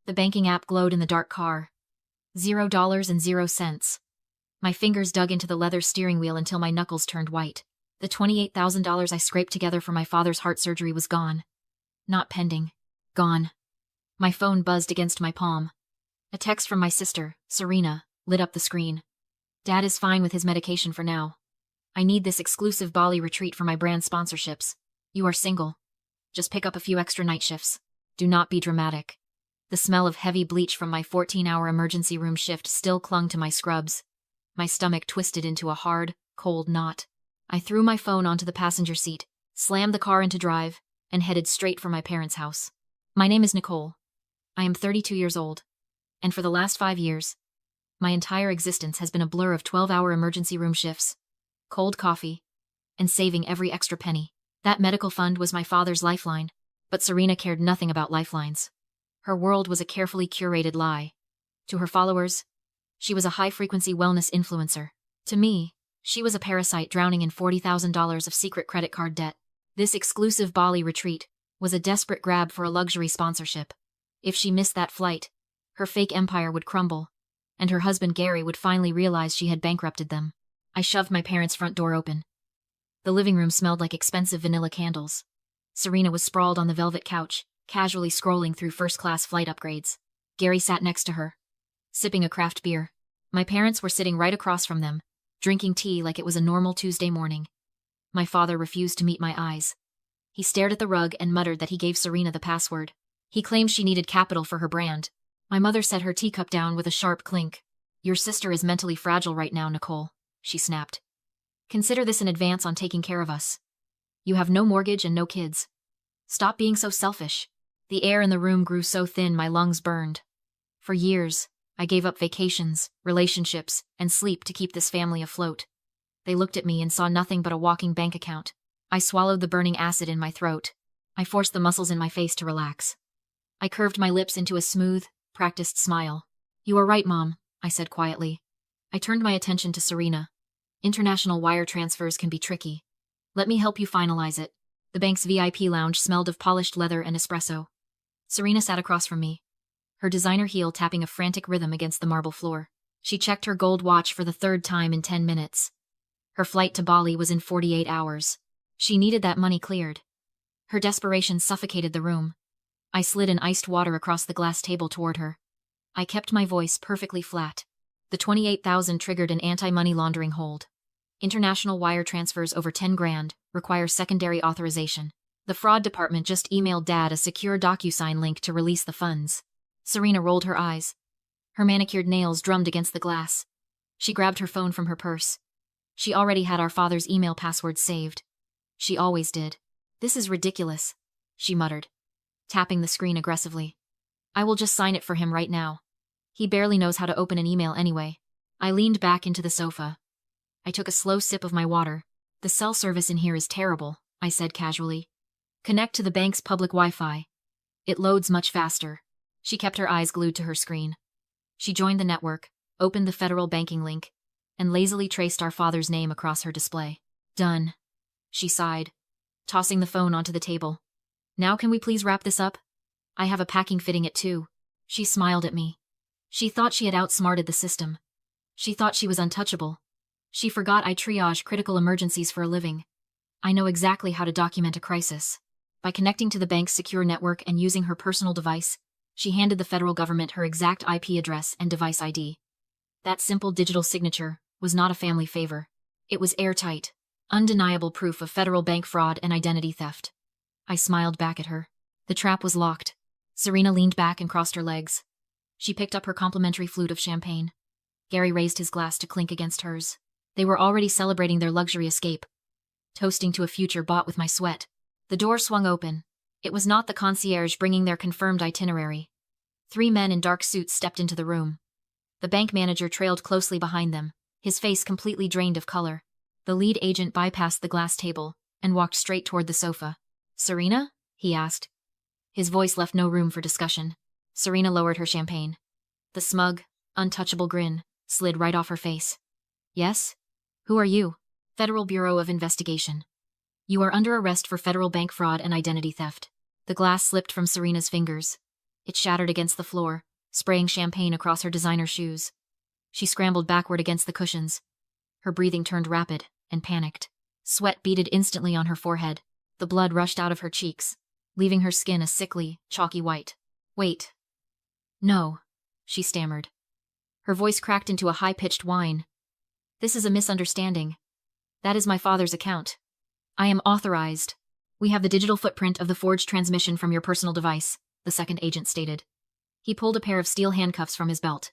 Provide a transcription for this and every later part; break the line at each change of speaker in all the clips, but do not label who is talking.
The banking app glowed in the dark car. $0.00. My fingers dug into the leather steering wheel until my knuckles turned white. The $28,000 I scraped together for my father's heart surgery was gone. Not pending. Gone. My phone buzzed against my palm. A text from my sister, Serena, lit up the screen. Dad is fine with his medication for now. I need this exclusive Bali retreat for my brand sponsorships. You are single. Just pick up a few extra night shifts. Do not be dramatic. The smell of heavy bleach from my 14-hour emergency room shift still clung to my scrubs. My stomach twisted into a hard, cold knot. I threw my phone onto the passenger seat, slammed the car into drive, and headed straight for my parents' house. My name is Nicole. I am 32 years old. And for the last 5 years, my entire existence has been a blur of 12-hour emergency room shifts, cold coffee, and saving every extra penny. That medical fund was my father's lifeline, but Serena cared nothing about lifelines. Her world was a carefully curated lie. To her followers, she was a high-frequency wellness influencer. To me, she was a parasite drowning in $40,000 of secret credit card debt. This exclusive Bali retreat was a desperate grab for a luxury sponsorship. If she missed that flight, her fake empire would crumble, and her husband Gary would finally realize she had bankrupted them. I shoved my parents' front door open. The living room smelled like expensive vanilla candles. Serena was sprawled on the velvet couch, casually scrolling through first-class flight upgrades. Gary sat next to her, sipping a craft beer. My parents were sitting right across from them, drinking tea like it was a normal Tuesday morning. My father refused to meet my eyes. He stared at the rug and muttered that he gave Serena the password. He claimed she needed capital for her brand. My mother set her teacup down with a sharp clink. Your sister is mentally fragile right now, Nicole, she snapped. Consider this an advance on taking care of us. You have no mortgage and no kids. Stop being so selfish. The air in the room grew so thin my lungs burned. For years, I gave up vacations, relationships, and sleep to keep this family afloat. They looked at me and saw nothing but a walking bank account. I swallowed the burning acid in my throat. I forced the muscles in my face to relax. I curved my lips into a smooth, practiced smile. You are right, Mom, I said quietly. I turned my attention to Serena. International wire transfers can be tricky. Let me help you finalize it. The bank's VIP lounge smelled of polished leather and espresso. Serena sat across from me, her designer heel tapping a frantic rhythm against the marble floor. She checked her gold watch for the third time in 10 minutes. Her flight to Bali was in 48 hours. She needed that money cleared. Her desperation suffocated the room. I slid an iced water across the glass table toward her. I kept my voice perfectly flat. The $28,000 triggered an anti-money laundering hold. International wire transfers over 10 grand require secondary authorization. The fraud department just emailed Dad a secure DocuSign link to release the funds. Serena rolled her eyes. Her manicured nails drummed against the glass. She grabbed her phone from her purse. She already had our father's email password saved. She always did. This is ridiculous, she muttered, tapping the screen aggressively. I will just sign it for him right now. He barely knows how to open an email anyway. I leaned back into the sofa. I took a slow sip of my water. The cell service in here is terrible, I said casually. Connect to the bank's public Wi-Fi. It loads much faster. She kept her eyes glued to her screen. She joined the network, opened the federal banking link, and lazily traced our father's name across her display. Done. She sighed, tossing the phone onto the table. Now can we please wrap this up? I have a packing fitting at 2. She smiled at me. She thought she had outsmarted the system. She thought she was untouchable. She forgot I triage critical emergencies for a living. I know exactly how to document a crisis. By connecting to the bank's secure network and using her personal device, she handed the federal government her exact IP address and device ID. That simple digital signature was not a family favor. It was airtight, undeniable proof of federal bank fraud and identity theft. I smiled back at her. The trap was locked. Serena leaned back and crossed her legs. She picked up her complimentary flute of champagne. Gary raised his glass to clink against hers. They were already celebrating their luxury escape, toasting to a future bought with my sweat. The door swung open. It was not the concierge bringing their confirmed itinerary. 3 men in dark suits stepped into the room. The bank manager trailed closely behind them, his face completely drained of color. The lead agent bypassed the glass table and walked straight toward the sofa. Serena? He asked. His voice left no room for discussion. Serena lowered her champagne. The smug, untouchable grin slid right off her face. Yes? Who are you? Federal Bureau of Investigation. You are under arrest for federal bank fraud and identity theft. The glass slipped from Serena's fingers. It shattered against the floor, spraying champagne across her designer shoes. She scrambled backward against the cushions. Her breathing turned rapid and panicked. Sweat beaded instantly on her forehead. The blood rushed out of her cheeks, leaving her skin a sickly, chalky white. "Wait. No," she stammered. Her voice cracked into a high-pitched whine. "This is a misunderstanding. That is my father's account. I am authorized. We have the digital footprint of the forged transmission from your personal device," the second agent stated. He pulled a pair of steel handcuffs from his belt.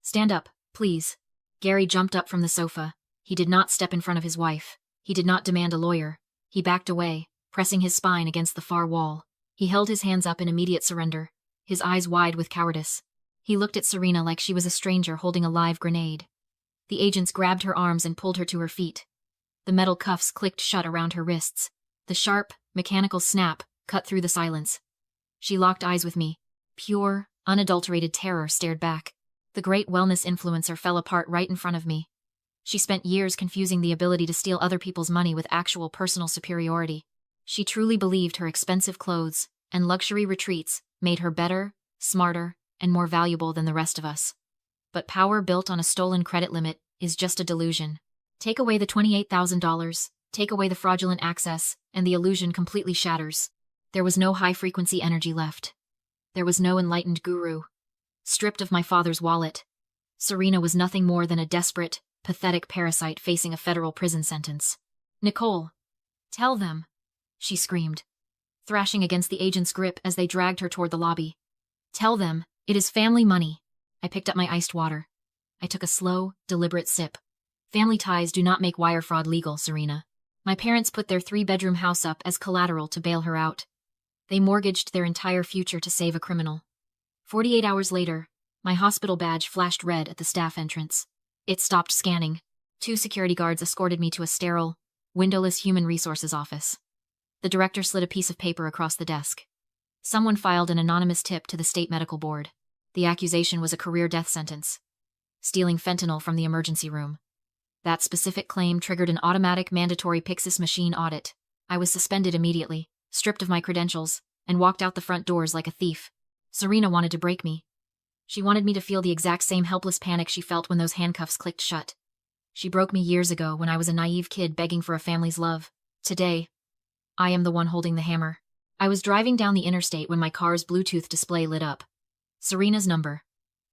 "Stand up, please." Gary jumped up from the sofa. He did not step in front of his wife. He did not demand a lawyer. He backed away, pressing his spine against the far wall. He held his hands up in immediate surrender, his eyes wide with cowardice. He looked at Serena like she was a stranger holding a live grenade. The agents grabbed her arms and pulled her to her feet. The metal cuffs clicked shut around her wrists. The sharp, mechanical snap cut through the silence. She locked eyes with me. Pure, unadulterated terror stared back. The great wellness influencer fell apart right in front of me. She spent years confusing the ability to steal other people's money with actual personal superiority. She truly believed her expensive clothes and luxury retreats made her better, smarter, and more valuable than the rest of us. But power built on a stolen credit limit is just a delusion. Take away the $28,000, take away the fraudulent access, and the illusion completely shatters. There was no high-frequency energy left. There was no enlightened guru. Stripped of my father's wallet, Serena was nothing more than a desperate, pathetic parasite facing a federal prison sentence. "Nicole, tell them," she screamed, thrashing against the agent's grip as they dragged her toward the lobby. "Tell them, it is family money." I picked up my iced water. I took a slow, deliberate sip. "Family ties do not make wire fraud legal, Serena. My parents put their 3-bedroom house up as collateral to bail her out. They mortgaged their entire future to save a criminal." 48 hours later, my hospital badge flashed red at the staff entrance. It stopped scanning. 2 security guards escorted me to a sterile, windowless human resources office. The director slid a piece of paper across the desk. Someone filed an anonymous tip to the state medical board. The accusation was a career death sentence. Stealing fentanyl from the emergency room. That specific claim triggered an automatic mandatory Pyxis machine audit. I was suspended immediately, stripped of my credentials, and walked out the front doors like a thief. Serena wanted to break me. She wanted me to feel the exact same helpless panic she felt when those handcuffs clicked shut. She broke me years ago when I was a naive kid begging for a family's love. Today, I am the one holding the hammer. I was driving down the interstate when my car's Bluetooth display lit up. Serena's number.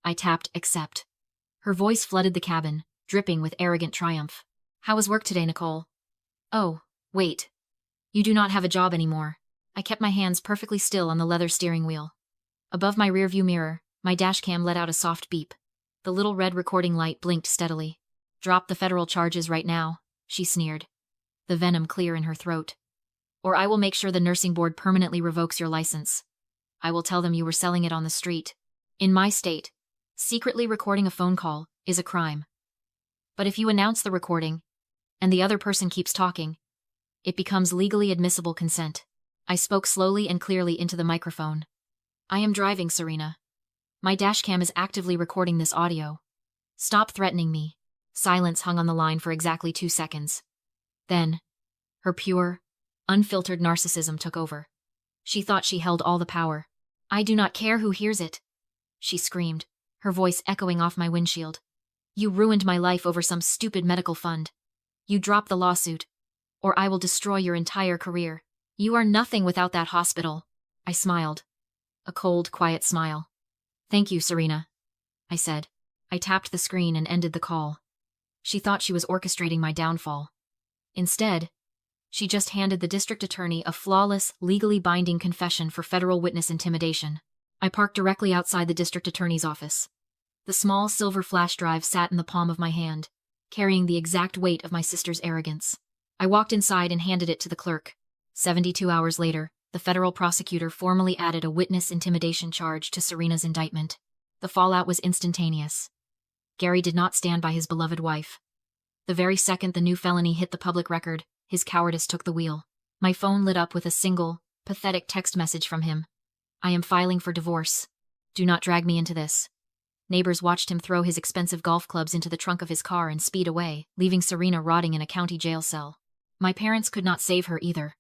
I tapped accept. Her voice flooded the cabin, dripping with arrogant triumph. "How was work today, Nicole?" "Oh, wait. You do not have a job anymore." I kept my hands perfectly still on the leather steering wheel. Above my rearview mirror, my dashcam let out a soft beep. The little red recording light blinked steadily. "Drop the federal charges right now," she sneered, the venom clear in her throat. "Or I will make sure the nursing board permanently revokes your license. I will tell them you were selling it on the street. In my state, secretly recording a phone call is a crime. But if you announce the recording, and the other person keeps talking, it becomes legally admissible consent." I spoke slowly and clearly into the microphone. "I am driving, Serena. My dashcam is actively recording this audio. Stop threatening me." Silence hung on the line for exactly 2 seconds. Then, her pure, unfiltered narcissism took over. She thought she held all the power. "I do not care who hears it," she screamed, her voice echoing off my windshield. "You ruined my life over some stupid medical fund. You drop the lawsuit, or I will destroy your entire career. You are nothing without that hospital." I smiled. A cold, quiet smile. "Thank you, Serena," I said. I tapped the screen and ended the call. She thought she was orchestrating my downfall. Instead, she just handed the district attorney a flawless, legally binding confession for federal witness intimidation. I parked directly outside the district attorney's office. The small silver flash drive sat in the palm of my hand, carrying the exact weight of my sister's arrogance. I walked inside and handed it to the clerk. 72 hours later, the federal prosecutor formally added a witness intimidation charge to Serena's indictment. The fallout was instantaneous. Gary did not stand by his beloved wife. The very second the new felony hit the public record, his cowardice took the wheel. My phone lit up with a single, pathetic text message from him. "I am filing for divorce. Do not drag me into this." Neighbors watched him throw his expensive golf clubs into the trunk of his car and speed away, leaving Serena rotting in a county jail cell. My parents could not save her either.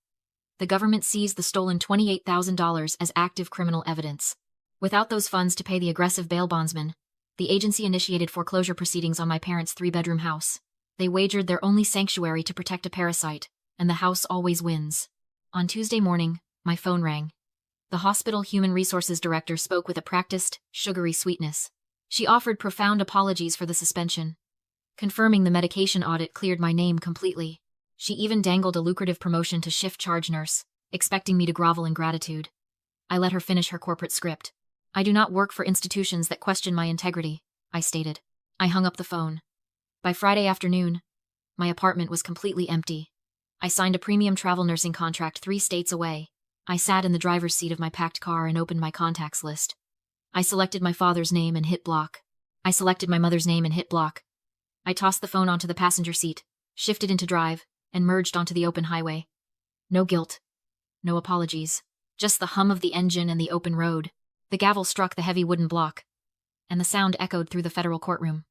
The government seized the stolen $28,000 as active criminal evidence. Without those funds to pay the aggressive bail bondsman, the agency initiated foreclosure proceedings on my parents' 3-bedroom house. They wagered their only sanctuary to protect a parasite, and the house always wins. On Tuesday morning, my phone rang. The hospital human resources director spoke with a practiced, sugary sweetness. She offered profound apologies for the suspension, confirming the medication audit cleared my name completely. She even dangled a lucrative promotion to shift charge nurse, expecting me to grovel in gratitude. I let her finish her corporate script. I do not work for institutions that question my integrity, I stated. I hung up the phone. By Friday afternoon, my apartment was completely empty. I signed a premium travel nursing contract 3 states away. I sat in the driver's seat of my packed car and opened my contacts list. I selected my father's name and hit block. I selected my mother's name and hit block. I tossed the phone onto the passenger seat, shifted into drive, and merged onto the open highway. No guilt. No apologies. Just the hum of the engine and the open road. The gavel struck the heavy wooden block, and the sound echoed through the federal courtroom.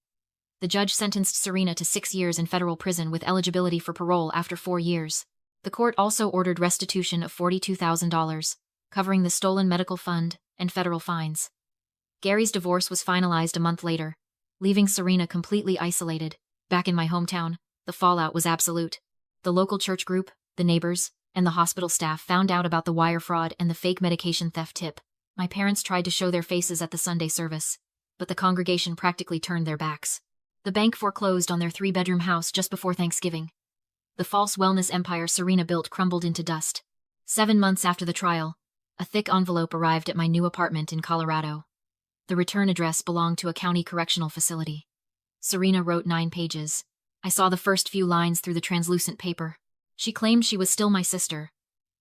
The judge sentenced Serena to 6 years in federal prison with eligibility for parole after 4 years. The court also ordered restitution of $42,000, covering the stolen medical fund and federal fines. Gary's divorce was finalized a month later, leaving Serena completely isolated. Back in my hometown, the fallout was absolute. The local church group, the neighbors, and the hospital staff found out about the wire fraud and the fake medication theft tip. My parents tried to show their faces at the Sunday service, but the congregation practically turned their backs. The bank foreclosed on their 3-bedroom house just before Thanksgiving. The false wellness empire Serena built crumbled into dust. 7 months after the trial, a thick envelope arrived at my new apartment in Colorado. The return address belonged to a county correctional facility. Serena wrote 9 pages. I saw the first few lines through the translucent paper. She claimed she was still my sister,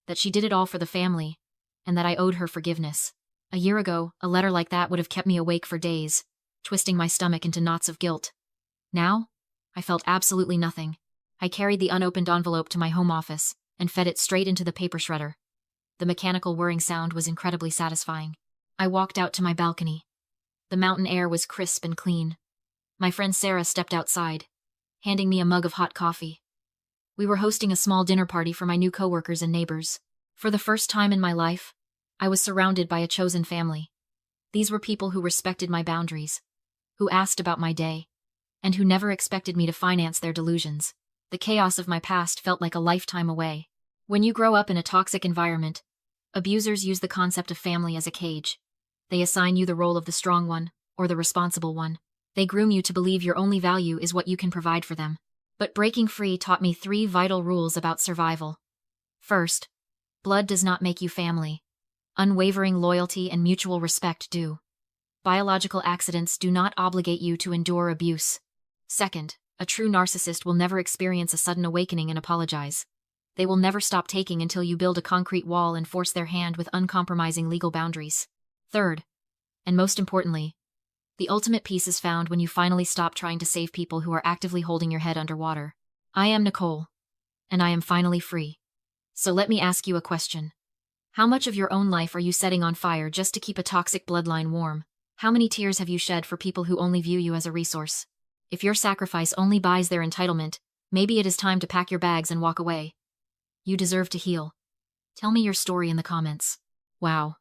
that she did it all for the family, and that I owed her forgiveness. A year ago, a letter like that would have kept me awake for days, twisting my stomach into knots of guilt. Now, I felt absolutely nothing. I carried the unopened envelope to my home office and fed it straight into the paper shredder. The mechanical whirring sound was incredibly satisfying. I walked out to my balcony. The mountain air was crisp and clean. My friend Sarah stepped outside, handing me a mug of hot coffee. We were hosting a small dinner party for my new coworkers and neighbors. For the first time in my life, I was surrounded by a chosen family. These were people who respected my boundaries, who asked about my day, and who never expected me to finance their delusions. The chaos of my past felt like a lifetime away. When you grow up in a toxic environment, abusers use the concept of family as a cage. They assign you the role of the strong one, or the responsible one. They groom you to believe your only value is what you can provide for them. But breaking free taught me 3 vital rules about survival. First, blood does not make you family. Unwavering loyalty and mutual respect do. Biological accidents do not obligate you to endure abuse. Second, a true narcissist will never experience a sudden awakening and apologize. They will never stop taking until you build a concrete wall and force their hand with uncompromising legal boundaries. Third, and most importantly, the ultimate peace is found when you finally stop trying to save people who are actively holding your head underwater. I am Nicole, and I am finally free. So let me ask you a question. How much of your own life are you setting on fire just to keep a toxic bloodline warm? How many tears have you shed for people who only view you as a resource? If your sacrifice only buys their entitlement, maybe it is time to pack your bags and walk away. You deserve to heal. Tell me your story in the comments. Wow.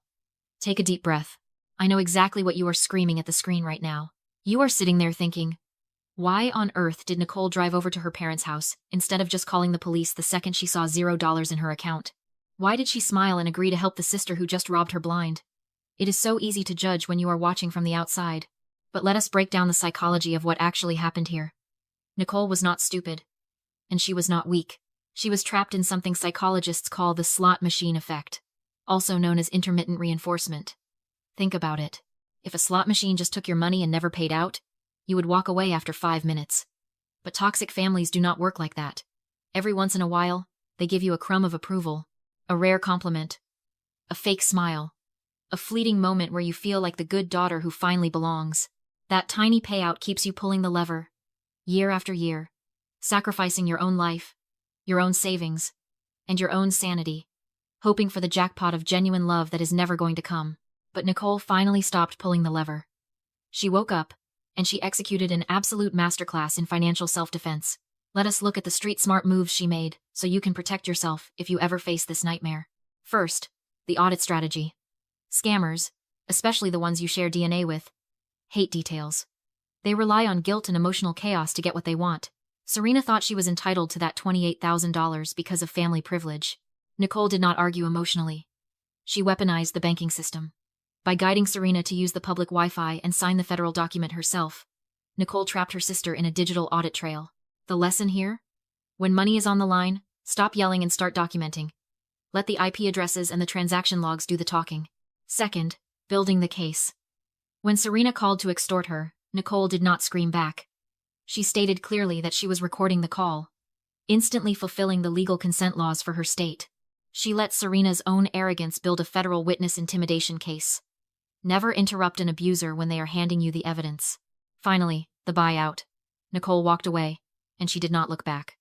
Take a deep breath. I know exactly what you are screaming at the screen right now. You are sitting there thinking, why on earth did Nicole drive over to her parents' house instead of just calling the police the second she saw $0 in her account? Why did she smile and agree to help the sister who just robbed her blind? It is so easy to judge when you are watching from the outside. But let us break down the psychology of what actually happened here. Nicole was not stupid. And she was not weak. She was trapped in something psychologists call the slot machine effect, also known as intermittent reinforcement. Think about it. If a slot machine just took your money and never paid out, you would walk away after 5 minutes. But toxic families do not work like that. Every once in a while, they give you a crumb of approval, a rare compliment, a fake smile, a fleeting moment where you feel like the good daughter who finally belongs. That tiny payout keeps you pulling the lever, year after year, sacrificing your own life, your own savings, and your own sanity, hoping for the jackpot of genuine love that is never going to come. But Nicole finally stopped pulling the lever. She woke up, and she executed an absolute masterclass in financial self-defense. Let us look at the street-smart moves she made, so you can protect yourself if you ever face this nightmare. First, the audit strategy. Scammers, especially the ones you share DNA with. Hate details. They rely on guilt and emotional chaos to get what they want. Serena thought she was entitled to that $28,000 because of family privilege. Nicole did not argue emotionally. She weaponized the banking system. By guiding Serena to use the public Wi-Fi and sign the federal document herself, Nicole trapped her sister in a digital audit trail. The lesson here? When money is on the line, stop yelling and start documenting. Let the IP addresses and the transaction logs do the talking. Second, building the case. When Serena called to extort her, Nicole did not scream back. She stated clearly that she was recording the call, instantly fulfilling the legal consent laws for her state. She let Serena's own arrogance build a federal witness intimidation case. Never interrupt an abuser when they are handing you the evidence. Finally, the buyout. Nicole walked away, and she did not look back.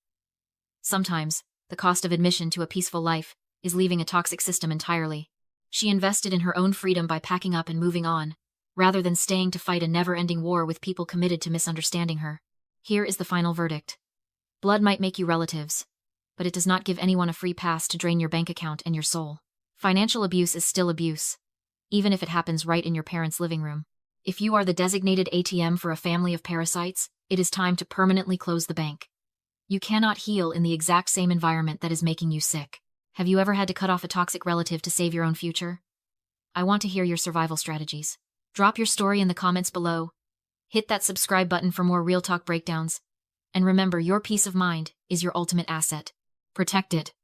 Sometimes, the cost of admission to a peaceful life is leaving a toxic system entirely. She invested in her own freedom by packing up and moving on, rather than staying to fight a never-ending war with people committed to misunderstanding her. Here is the final verdict. Blood might make you relatives, but it does not give anyone a free pass to drain your bank account and your soul. Financial abuse is still abuse, even if it happens right in your parents' living room. If you are the designated ATM for a family of parasites, it is time to permanently close the bank. You cannot heal in the exact same environment that is making you sick. Have you ever had to cut off a toxic relative to save your own future? I want to hear your survival strategies. Drop your story in the comments below. Hit that subscribe button for more real talk breakdowns. And remember, your peace of mind is your ultimate asset. Protect it.